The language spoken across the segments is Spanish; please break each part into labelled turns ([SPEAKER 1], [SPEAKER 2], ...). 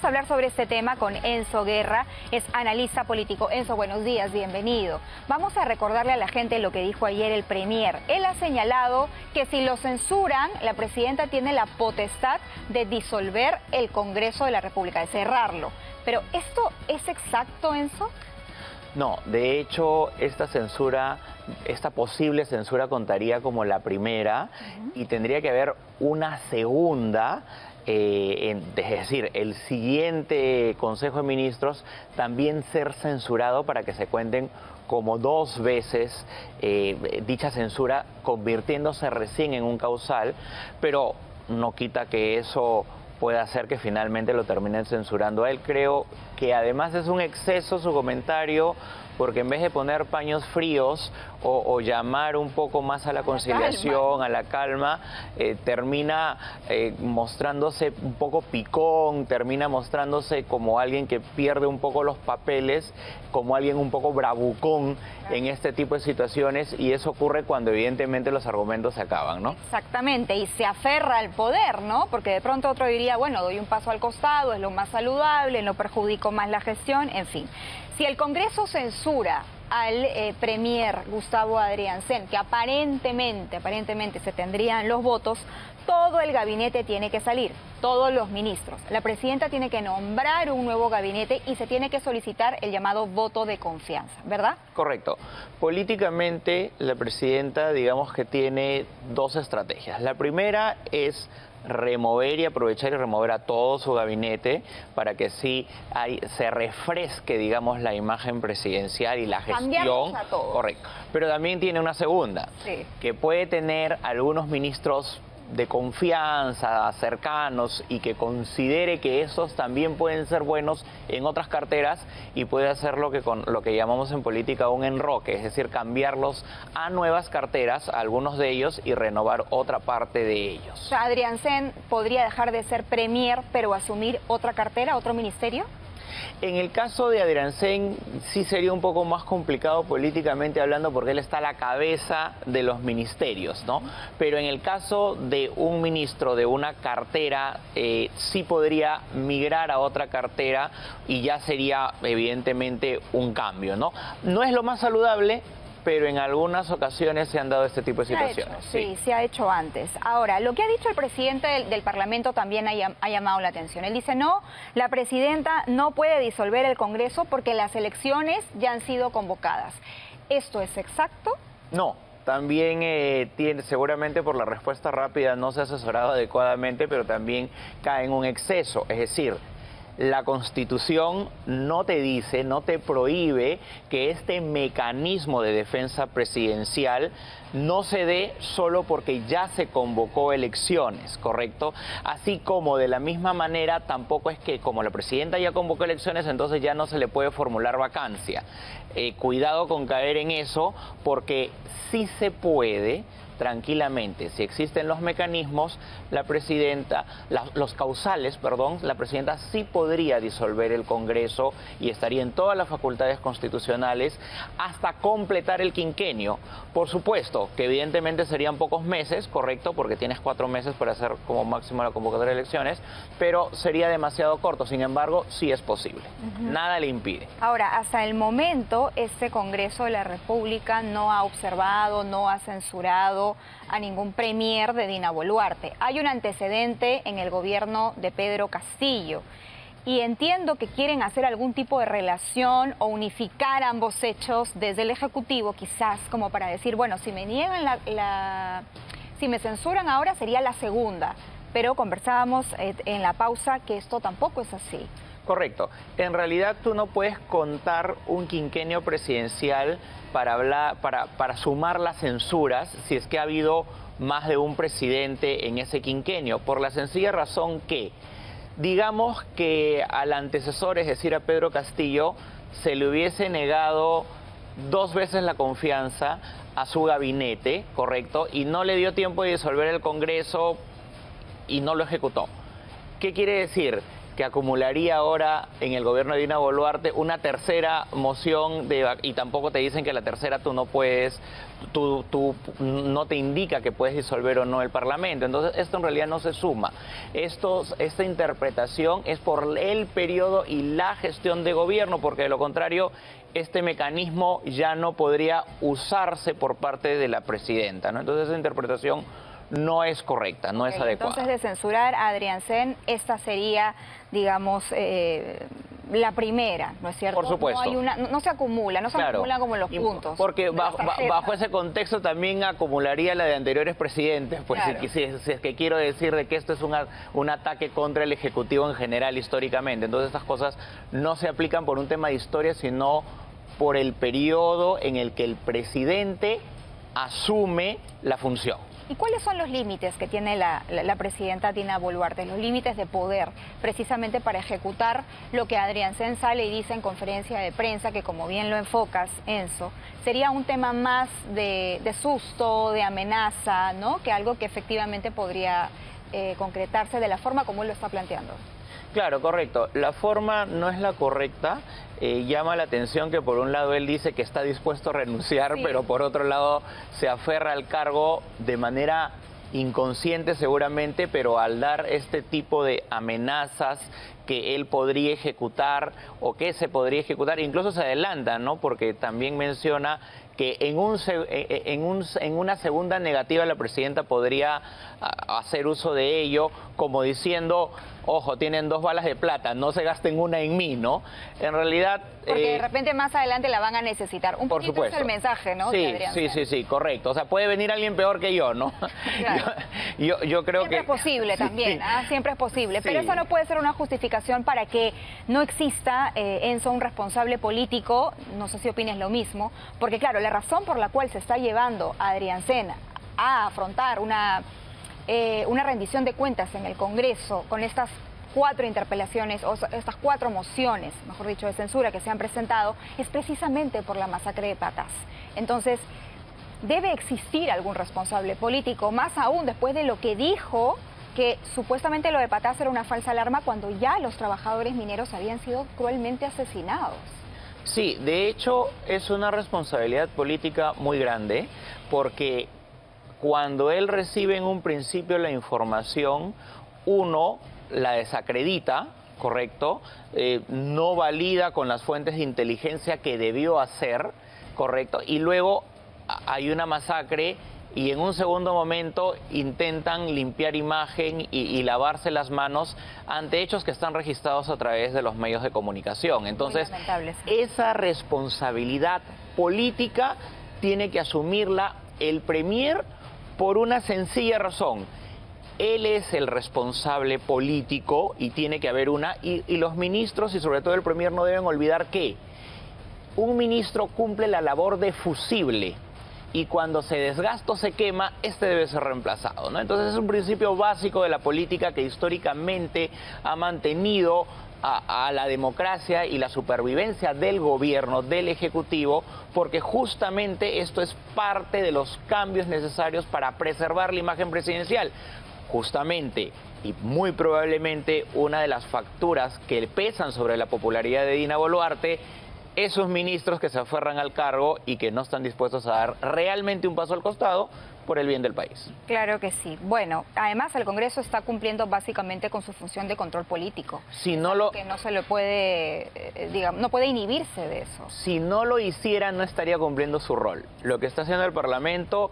[SPEAKER 1] Vamos a hablar sobre este tema con Enzo Guerra, es analista político. Enzo, buenos días, bienvenido. Vamos a recordarle a la gente lo que dijo ayer el Premier. Él ha señalado que si lo censuran, la presidenta tiene la potestad de disolver el Congreso de la República, de cerrarlo. Pero ¿esto es exacto, Enzo?
[SPEAKER 2] No, de hecho, esta posible censura contaría como la primera y tendría que haber una segunda. Es decir, el siguiente Consejo de Ministros también ser censurado para que se cuenten como dos veces dicha censura, convirtiéndose recién en un causal, pero no quita que eso pueda hacer que finalmente lo terminen censurando a él. Creo que además es un exceso su comentario, porque en vez de poner paños fríos o llamar un poco más a la conciliación, a la calma, termina mostrándose un poco picón, termina mostrándose como alguien que pierde un poco los papeles, como alguien un poco bravucón en este tipo de situaciones, y eso ocurre cuando evidentemente los argumentos se acaban, ¿no?
[SPEAKER 1] Exactamente, y se aferra al poder, ¿no? Porque de pronto otro diría, bueno, doy un paso al costado, es lo más saludable, no perjudico más la gestión, en fin. Si el Congreso censura al Premier Gustavo Adrianzen, que aparentemente se tendrían los votos, todo el gabinete tiene que salir, todos los ministros. La presidenta tiene que nombrar un nuevo gabinete y se tiene que solicitar el llamado voto de confianza, ¿verdad?
[SPEAKER 2] Correcto. Políticamente, la presidenta, digamos que tiene dos estrategias. La primera es remover y aprovechar y remover a todo su gabinete para que sí se refresque, digamos, la imagen presidencial y la gestión.
[SPEAKER 1] A todo.
[SPEAKER 2] Correcto. Pero también tiene una segunda, que puede tener algunos ministros de confianza, cercanos, y que considere que esos también pueden ser buenos en otras carteras, y puede hacer lo que llamamos en política un enroque, es decir, cambiarlos a nuevas carteras, a algunos de ellos, y renovar otra parte de ellos.
[SPEAKER 1] O sea, Adrianzen podría dejar de ser Premier, pero asumir otra cartera, otro ministerio.
[SPEAKER 2] En el caso de Adrianzen sí sería un poco más complicado políticamente hablando, porque él está a la cabeza de los ministerios, ¿no? Pero en el caso de un ministro de una cartera, sí podría migrar a otra cartera, y ya sería evidentemente un cambio, ¿no? No es lo más saludable, pero en algunas ocasiones se han dado este tipo de situaciones.
[SPEAKER 1] Sí, se ha hecho antes. Ahora, lo que ha dicho el presidente del Parlamento también ha llamado la atención. Él dice, no, la presidenta no puede disolver el Congreso porque las elecciones ya han sido convocadas. ¿Esto es exacto?
[SPEAKER 2] No. También seguramente por la respuesta rápida no se ha asesorado adecuadamente, pero también cae en un exceso. Es decir, la Constitución no te dice, no te prohíbe que este mecanismo de defensa presidencial no se dé solo porque ya se convocó elecciones, ¿correcto? Así como de la misma manera tampoco es que como la presidenta ya convocó elecciones, entonces ya no se le puede formular vacancia. Cuidado con caer en eso, porque sí se puede tranquilamente, si existen los mecanismos, la presidenta, los causales, perdón, la presidenta sí podría disolver el Congreso y estaría en todas las facultades constitucionales hasta completar el quinquenio. Por supuesto que evidentemente serían pocos meses, correcto, porque tienes 4 meses para hacer como máximo la convocatoria de elecciones, pero sería demasiado corto. Sin embargo, sí es posible. Nada le impide.
[SPEAKER 1] Ahora, hasta el momento, este Congreso de la República no ha observado, no ha censurado a ningún premier de Dina Boluarte. Hay un antecedente en el gobierno de Pedro Castillo, y entiendo que quieren hacer algún tipo de relación o unificar ambos hechos desde el Ejecutivo, quizás como para decir, bueno, si me niegan si me censuran ahora sería la segunda, pero conversábamos en la pausa que esto tampoco es así.
[SPEAKER 2] Correcto. En realidad tú no puedes contar un quinquenio presidencial para sumar las censuras si es que ha habido más de un presidente en ese quinquenio, por la sencilla razón que, digamos que al antecesor, es decir, a Pedro Castillo, se le hubiese negado 2 veces la confianza a su gabinete, ¿correcto? Y no le dio tiempo de disolver el Congreso y no lo ejecutó. ¿Qué quiere decir? que acumularía ahora en el gobierno de Dina Boluarte una tercera moción y tampoco te dicen que la tercera tú no puedes, tú no te indica que puedes disolver o no el Parlamento. Entonces esto en realidad no se suma. Esta interpretación es por el periodo y la gestión de gobierno, porque de lo contrario este mecanismo ya no podría usarse por parte de la presidenta, ¿no? Entonces esa interpretación no es correcta, no es adecuada.
[SPEAKER 1] Entonces, de censurar a Adriancén, esta sería, digamos, la primera, ¿no es cierto?
[SPEAKER 2] Por supuesto.
[SPEAKER 1] No se acumulan como los puntos.
[SPEAKER 2] Porque bajo ese contexto también acumularía la de anteriores presidentes, pues claro. si es que quiero decir de que esto es un ataque contra el Ejecutivo en general históricamente. Entonces estas cosas no se aplican por un tema de historia, sino por el periodo en el que el presidente asume la función.
[SPEAKER 1] ¿Y cuáles son los límites que tiene la presidenta Dina Boluarte, los límites de poder, precisamente para ejecutar lo que Adriancén sale y dice en conferencia de prensa, que como bien lo enfocas, Enzo, sería un tema más de susto, de amenaza, ¿no?, que algo que efectivamente podría concretarse de la forma como él lo está planteando?
[SPEAKER 2] Claro, correcto. La forma no es la correcta. Llama la atención que por un lado él dice que está dispuesto a renunciar, sí, pero por otro lado se aferra al cargo de manera inconsciente seguramente, pero al dar este tipo de amenazas que él podría ejecutar o que se podría ejecutar, incluso se adelanta, ¿no? Porque también menciona que en una segunda negativa la presidenta podría hacer uso de ello, como diciendo, ojo, tienen 2 balas de plata, no se gasten una en mí, ¿no? En realidad...
[SPEAKER 1] Porque de repente más adelante la van a necesitar. Un poquito
[SPEAKER 2] supuesto.
[SPEAKER 1] Es el mensaje, ¿no?
[SPEAKER 2] Sí, sí, correcto. O sea, puede venir alguien peor que yo, ¿no?
[SPEAKER 1] Claro.
[SPEAKER 2] Yo creo
[SPEAKER 1] siempre
[SPEAKER 2] que...
[SPEAKER 1] es posible también, siempre es posible.
[SPEAKER 2] Sí.
[SPEAKER 1] Pero eso no puede ser una justificación para que no exista, Enzo, un responsable político, no sé si opines lo mismo, porque claro, la razón por la cual se está llevando a Adriancén a afrontar una rendición de cuentas en el Congreso con estas 4 interpelaciones o estas 4 mociones, mejor dicho, de censura que se han presentado, es precisamente por la masacre de Patas. Entonces, debe existir algún responsable político, más aún después de lo que dijo, que supuestamente lo de Patas era una falsa alarma cuando ya los trabajadores mineros habían sido cruelmente asesinados.
[SPEAKER 2] Sí, de hecho es una responsabilidad política muy grande, porque cuando él recibe en un principio la información, uno la desacredita, correcto, no valida con las fuentes de inteligencia que debió hacer, correcto, y luego hay una masacre y en un segundo momento intentan limpiar imagen y lavarse las manos ante hechos que están registrados a través de los medios de comunicación. Entonces, esa responsabilidad política tiene que asumirla el Premier por una sencilla razón. Él es el responsable político y tiene que haber y los ministros y sobre todo el Premier no deben olvidar que un ministro cumple la labor de fusible y cuando se desgasta o se quema, este debe ser reemplazado, ¿no? Entonces es un principio básico de la política que históricamente ha mantenido a la democracia y la supervivencia del gobierno, del Ejecutivo, porque justamente esto es parte de los cambios necesarios para preservar la imagen presidencial. Justamente y muy probablemente una de las facturas que pesan sobre la popularidad de Dina Boluarte, esos ministros que se aferran al cargo y que no están dispuestos a dar realmente un paso al costado por el bien del país.
[SPEAKER 1] Claro que sí. Bueno, además el Congreso está cumpliendo básicamente con su función de control político.
[SPEAKER 2] Si no lo...
[SPEAKER 1] que no se le puede, digamos, no puede inhibirse de eso.
[SPEAKER 2] Si no lo hiciera, no estaría cumpliendo su rol. Lo que está haciendo el Parlamento,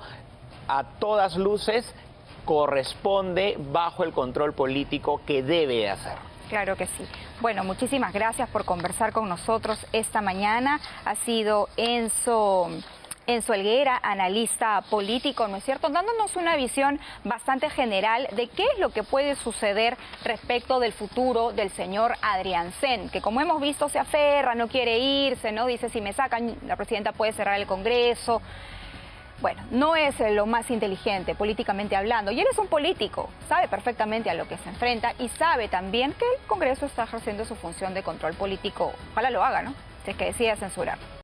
[SPEAKER 2] a todas luces, corresponde bajo el control político que debe hacer.
[SPEAKER 1] Claro que sí. Bueno, muchísimas gracias por conversar con nosotros esta mañana. Ha sido Enzo Helguera, analista político, ¿no es cierto?, dándonos una visión bastante general de qué es lo que puede suceder respecto del futuro del señor Adriancén, que como hemos visto se aferra, no quiere irse, ¿no? Dice, si me sacan, la presidenta puede cerrar el Congreso. Bueno, no es lo más inteligente políticamente hablando, y él es un político, sabe perfectamente a lo que se enfrenta y sabe también que el Congreso está ejerciendo su función de control político. Ojalá lo haga, ¿no?, si es que decide censurar.